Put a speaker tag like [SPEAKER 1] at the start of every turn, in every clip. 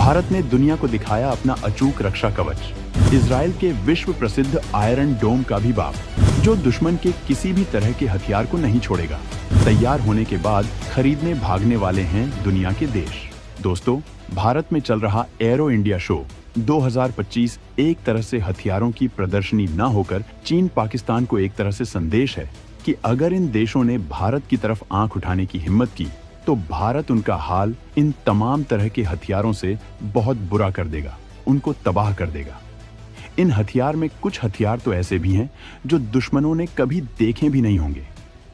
[SPEAKER 1] भारत ने दुनिया को दिखाया अपना अचूक रक्षा कवच, इजराइल के विश्व प्रसिद्ध आयरन डोम का भी बाप, जो दुश्मन के किसी भी तरह के हथियार को नहीं छोड़ेगा। तैयार होने के बाद खरीदने भागने वाले हैं दुनिया के देश। दोस्तों, भारत में चल रहा एरो इंडिया शो 2025 एक तरह से हथियारों की प्रदर्शनी न होकर चीन पाकिस्तान को एक तरह से संदेश है कि अगर इन देशों ने भारत की तरफ आंख उठाने की हिम्मत की तो भारत उनका हाल इन तमाम तरह के हथियारों से बहुत बुरा कर देगा, उनको तबाह कर देगा। इन हथियार में कुछ हथियार तो ऐसे भी हैं जो दुश्मनों ने कभी देखे भी नहीं होंगे।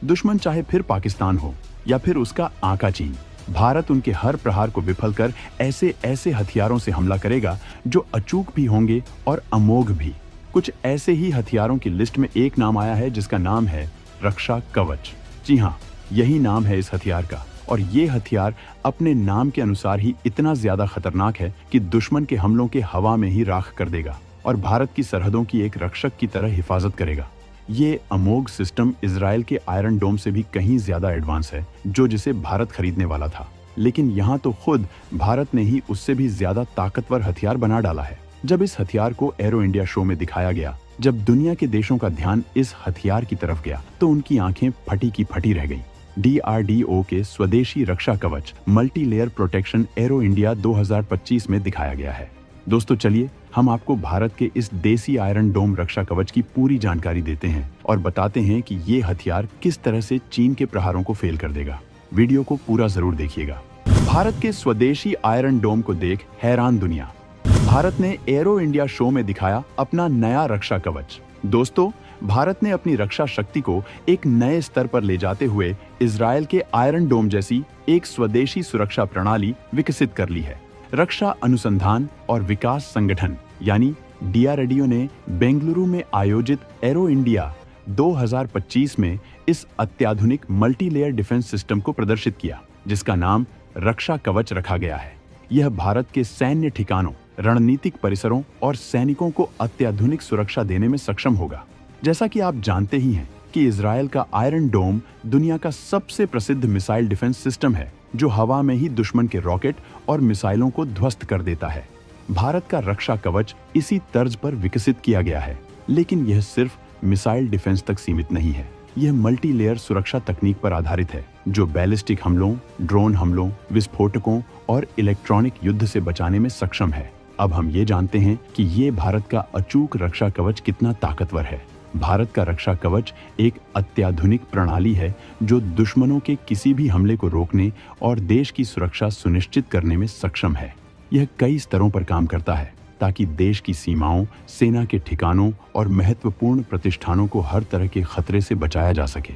[SPEAKER 1] दुश्मन चाहे फिर पाकिस्तान हो या फिर उसका आका चीन, भारत उनके हर प्रहार को विफल कर ऐसे ऐसे हथियारों से हमला करेगा जो अचूक भी होंगे और अमोघ भी। कुछ ऐसे ही हथियारों की लिस्ट में एक नाम आया है जिसका नाम है रक्षा कवच। जी हाँ, यही नाम है इस हथियार का, और ये हथियार अपने नाम के अनुसार ही इतना ज्यादा खतरनाक है कि दुश्मन के हमलों के हवा में ही राख कर देगा और भारत की सरहदों की एक रक्षक की तरह हिफाजत करेगा। ये अमोघ सिस्टम इजराइल के आयरन डोम से भी कहीं ज्यादा एडवांस है, जो जिसे भारत खरीदने वाला था। लेकिन यहाँ तो खुद भारत ने ही उससे भी ज्यादा ताकतवर हथियार बना डाला है। जब इस हथियार को एरो इंडिया शो में दिखाया गया, जब दुनिया के देशों का ध्यान इस हथियार की तरफ गया, तो उनकी आंखें फटी की फटी रह गई। DRDO के स्वदेशी रक्षा कवच multi layer protection arrow India 2025 में दिखाया गया है। दोस्तों, चलिए हम आपको भारत के इस देसी आयरन डोम रक्षा कवच की पूरी जानकारी देते हैं और बताते हैं कि ये हथियार किस तरह से चीन के प्रहारों को फेल कर देगा। वीडियो को पूरा जरूर देखिएगा। भारत के स्वदेशी आयरन डोम को देख हैरान दुनिया। भारत ने एरो इंडिया शो में दिखाया अपना नया रक्षा कवच। दोस्तों, भारत ने अपनी रक्षा शक्ति को एक नए स्तर पर ले जाते हुए इजराइल के आयरन डोम जैसी एक स्वदेशी सुरक्षा प्रणाली विकसित कर ली है। रक्षा अनुसंधान और विकास संगठन यानी DRDO ने बेंगलुरु में आयोजित एरो इंडिया 2025 में इस अत्याधुनिक मल्टी लेयर डिफेंस सिस्टम को प्रदर्शित किया, जिसका नाम रक्षा कवच रखा गया है। यह भारत के सैन्य ठिकानों, रणनीतिक परिसरों और सैनिकों को अत्याधुनिक सुरक्षा देने में सक्षम होगा। जैसा कि आप जानते ही हैं कि इजराइल का आयरन डोम दुनिया का सबसे प्रसिद्ध मिसाइल डिफेंस सिस्टम है, जो हवा में ही दुश्मन के रॉकेट और मिसाइलों को ध्वस्त कर देता है। भारत का रक्षा कवच इसी तर्ज पर विकसित किया गया है, लेकिन यह सिर्फ मिसाइल डिफेंस तक सीमित नहीं है। यह मल्टी लेयर सुरक्षा तकनीक पर आधारित है, जो बैलिस्टिक हमलों, ड्रोन हमलों, विस्फोटकों और इलेक्ट्रॉनिक युद्ध से बचाने में सक्षम है। अब हम ये जानते हैं कि ये भारत का अचूक रक्षा कवच कितना ताकतवर है। भारत का रक्षा कवच एक अत्याधुनिक प्रणाली है जो दुश्मनों के किसी भी हमले को रोकने और देश की सुरक्षा सुनिश्चित करने में सक्षम है। यह कई स्तरों पर काम करता है ताकि देश की सीमाओं, सेना के ठिकानों और महत्वपूर्ण प्रतिष्ठानों को हर तरह के खतरे से बचाया जा सके।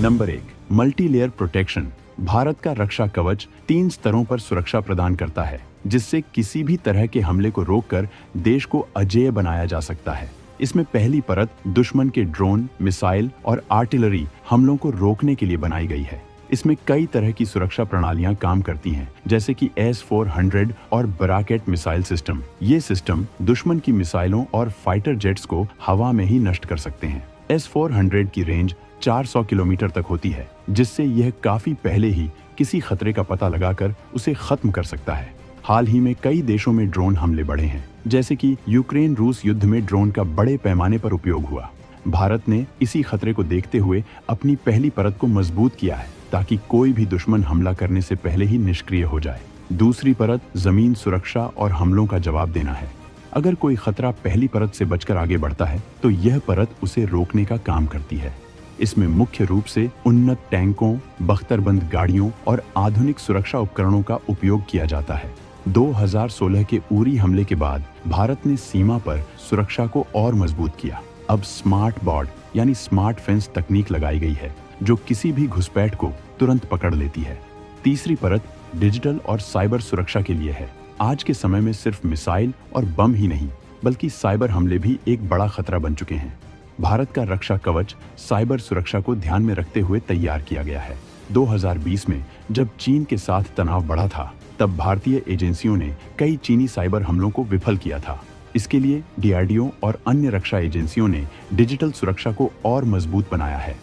[SPEAKER 1] Number 1, multi layer protection. Bharat का रक्षा कवच 3 स्तरों पर सुरक्षा प्रदान करता है, जिससे किसी भी तरह के हमले को रोककर देश को अजेय बनाया जा सकता है। इसमें पहली परत दुश्मन के ड्रोन, मिसाइल और आर्टिलरी हमलों को रोकने के लिए बनाई गई है। इसमें कई तरह की सुरक्षा प्रणालियां काम करती हैं, जैसे कि S-400 और बराकेट मिसाइल सिस्टम। ये सिस्टम दुश्मन की मिसाइलों और फाइटर जेट्स को हवा में ही नष्ट कर सकते हैं। S-400 की रेंज 400 किलोमीटर तक होती है, जिससे यह काफी पहले ही किसी खतरे का पता लगाकर उसे खत्म कर सकता है। हाल ही में कई देशों में ड्रोन हमले बढ़े हैं, जैसे कि यूक्रेन रूस युद्ध में ड्रोन का बड़े पैमाने पर उपयोग हुआ। भारत ने इसी खतरे को देखते हुए अपनी पहली परत को मजबूत किया है, ताकि कोई भी दुश्मन हमला करने से पहले ही निष्क्रिय हो जाए। दूसरी परत जमीन सुरक्षा और हमलों का जवाब देना है। अगर कोई खतरा पहली परत से बचकर आगे बढ़ता है, तो यह परत उसे रोकने का काम करती है। इसमें मुख्य रूप से उन्नत टैंकों, बख्तरबंद गाड़ियों और आधुनिक सुरक्षा उपकरणों का उपयोग किया जाता है। 2016 के उरी हमले के बाद भारत ने सीमा पर सुरक्षा को और मजबूत किया। अब स्मार्ट बॉर्ड यानी स्मार्ट फेंस तकनीक लगाई गई है, जो किसी भी घुसपैठ को तुरंत पकड़ लेती है। तीसरी परत डिजिटल और साइबर सुरक्षा के लिए है। आज के समय में सिर्फ मिसाइल और बम ही नहीं, बल्कि साइबर हमले भी एक बड़ा खतरा बन चुके हैं। भारत का रक्षा कवच साइबर सुरक्षा को ध्यान में रखते हुए तैयार किया गया है। 2020 में जब चीन के साथ तनाव बढ़ा था, तब भारतीय एजेंसियों ने कई चीनी साइबर हमलों को विफल किया था। इसके लिए DRDO और अन्य रक्षा एजेंसियों ने डिजिटल सुरक्षा को और मजबूत बनाया है।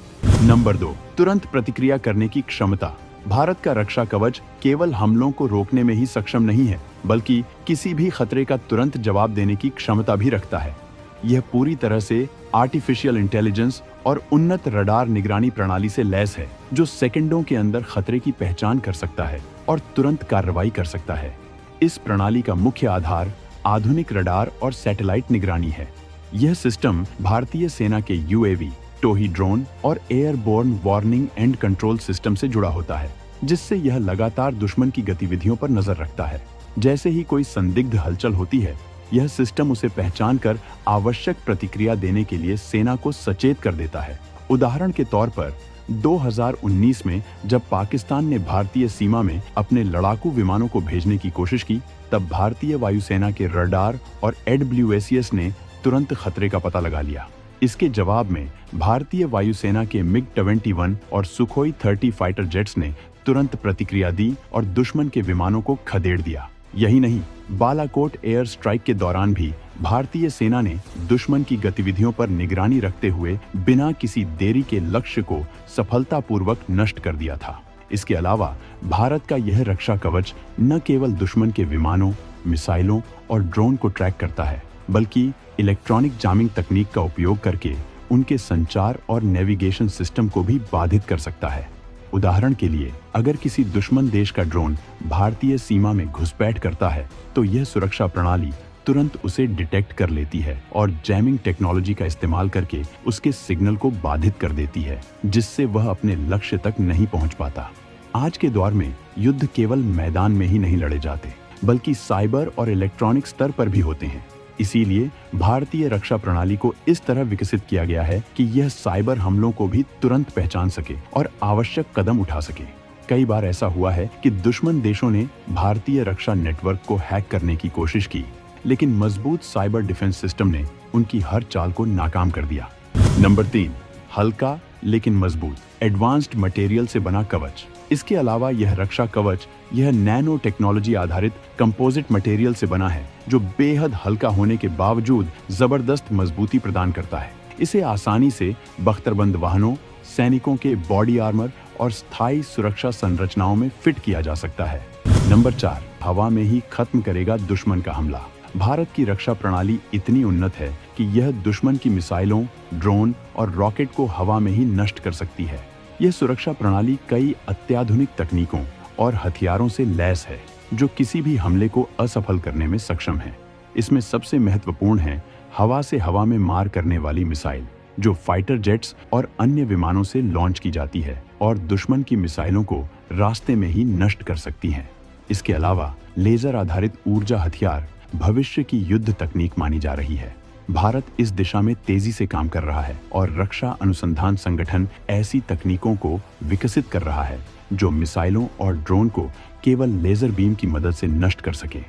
[SPEAKER 1] नंबर 2, तुरंत प्रतिक्रिया करने की क्षमता। भारत का रक्षा कवच केवल हमलों को रोकने में ही सक्षम नहीं है, बल्कि किसी भी खतरे का तुरंत जवाब देने की क्षमता भी रखता है। यह पूरी तरह से आर्टिफिशियल इंटेलिजेंस और उन्नत रडार निगरानी प्रणाली से लैस है, जो सेकंडों के अंदर खतरे की पहचान कर सकता है और तुरंत कार्रवाई कर सकता है। इस प्रणाली का मुख्य आधार आधुनिक रडार और सैटेलाइट निगरानी है। यह सिस्टम भारतीय सेना के यूएवी, टोही ड्रोन और airborne warning and control system से जुड़ा होता है, जिससे यह लगातार दुश्मन की गतिविधियों पर नजर रखता है। जैसे ही कोई संदिग्ध हलचल होती है, यह सिस्टम उसे पहचान कर आवश्यक प्रतिक्रिया देने के लिए सेना को सचेत कर देता है। उदाहरण के तौर पर 2019 में जब पाकिस्तान ने भारतीय सीमा में अपने लड़ाकू विमानों को भेजने की कोशिश की, तब भारतीय वायुसेना के रडार और AWACS ने तुरंत खतरे का पता लगा लिया। इसके जवाब में भारतीय वायुसेना के MiG-21 और सुखोई 30 फाइटर जेट्स ने तुरंत प्रतिक्रिया दी और दुश्मन के विमानों को खदेड़ दिया। यही नहीं, बालाकोट एयर स्ट्राइक के दौरान भी भारतीय सेना ने दुश्मन की गतिविधियों पर निगरानी रखते हुए बिना किसी देरी के लक्ष्य को सफलतापूर्वक नष्ट कर दिया था। इसके अलावा भारत का यह रक्षा कवच न केवल दुश्मन के विमानों, मिसाइलों और ड्रोन को ट्रैक करता है, बल्कि इलेक्ट्रॉनिक जामिंग तकनीक का उपयोग करके उनके संचार और नेविगेशन सिस्टम को भी बाधित कर सकता है। उदाहरण के लिए, अगर किसी दुश्मन देश का ड्रोन भारतीय सीमा में घुसपैठ करता है, तो यह सुरक्षा प्रणाली तुरंत उसे डिटेक्ट कर लेती है और जैमिंग टेक्नोलॉजी का इस्तेमाल करके उसके सिग्नल को बाधित कर देती है, जिससे वह अपने लक्ष्य तक नहीं पहुंच पाता। आज के दौर में युद्ध केवल मैदान में ही नहीं लड़े जाते, बल्कि साइबर और इलेक्ट्रॉनिक स्तर पर भी होते हैं। इसीलिए भारतीय रक्षा प्रणाली को इस तरह विकसित किया गया है कि यह साइबर हमलों को भी तुरंत पहचान सके और आवश्यक कदम उठा सके। कई बार ऐसा हुआ है कि दुश्मन देशों ने भारतीय रक्षा नेटवर्क को हैक करने की कोशिश की, लेकिन मजबूत साइबर डिफेंस सिस्टम ने उनकी हर चाल को नाकाम कर दिया। नंबर 3, हल्का लेकिन मजबूत एडवांस्ड मटेरियल से बना कवच। इसके अलावा यह रक्षा कवच यह नैनो टेक्नोलॉजी आधारित कंपोजिट मटेरियल से बना है, जो बेहद हल्का होने के बावजूद जबरदस्त मजबूती प्रदान करता है। इसे आसानी से बख्तरबंद वाहनों, सैनिकों के बॉडी आर्मर और स्थायी सुरक्षा संरचनाओं में फिट किया जा सकता है। नंबर 4, हवा में ही खत्म करेगा दुश्मन का हमला। भारत की रक्षा प्रणाली इतनी उन्नत है कि यह दुश्मन की मिसाइलों, ड्रोन और रॉकेट को हवा में ही नष्ट कर सकती है। यह सुरक्षा प्रणाली कई अत्याधुनिक तकनीकों और हथियारों से लैस है, जो किसी भी हमले को असफल करने में सक्षम है। इसमें सबसे महत्वपूर्ण है हवा से हवा में मार करने वाली मिसाइल, जो फाइटर जेट्स और अन्य विमानों से लॉन्च की जाती है और दुश्मन की मिसाइलों को रास्ते में ही नष्ट कर सकती हैं। इसके अलावा लेजर आधारित ऊर्जा हथियार भविष्य की युद्ध तकनीक मानी जा रही है। भारत इस दिशा में तेजी से काम कर रहा है और रक्षा अनुसंधान संगठन ऐसी तकनीकों को विकसित कर रहा है जो मिसाइलों और ड्रोन को केवल लेजर बीम की मदद से नष्ट कर सके।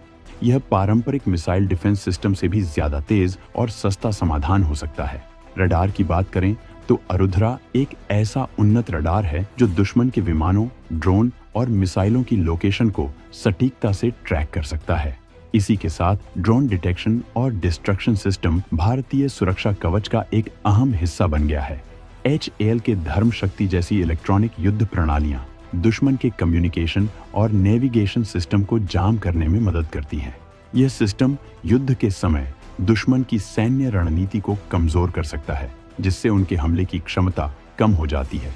[SPEAKER 1] यह पारंपरिक मिसाइल डिफेंस सिस्टम से भी ज्यादा तेज और सस्ता समाधान हो सकता है। रडार की बात करें तो अरुध्रा एक ऐसा उन्नत रडार है जो दुश्मन के विमानों, ड्रोन और मिसाइलों की लोकेशन को सटीकता से ट्रैक कर सकता है। इसी के साथ ड्रोन डिटेक्शन और डिस्ट्रक्शन सिस्टम भारतीय सुरक्षा कवच का एक अहम हिस्सा बन गया है। HAL के धर्म शक्ति जैसी इलेक्ट्रॉनिक युद्ध प्रणालियां दुश्मन के कम्युनिकेशन और नेविगेशन सिस्टम को जाम करने में मदद करती हैं। यह सिस्टम युद्ध के समय दुश्मन की सैन्य रणनीति को कमजोर कर सकता है, जिससे उनके हमले की क्षमता कम हो जाती है।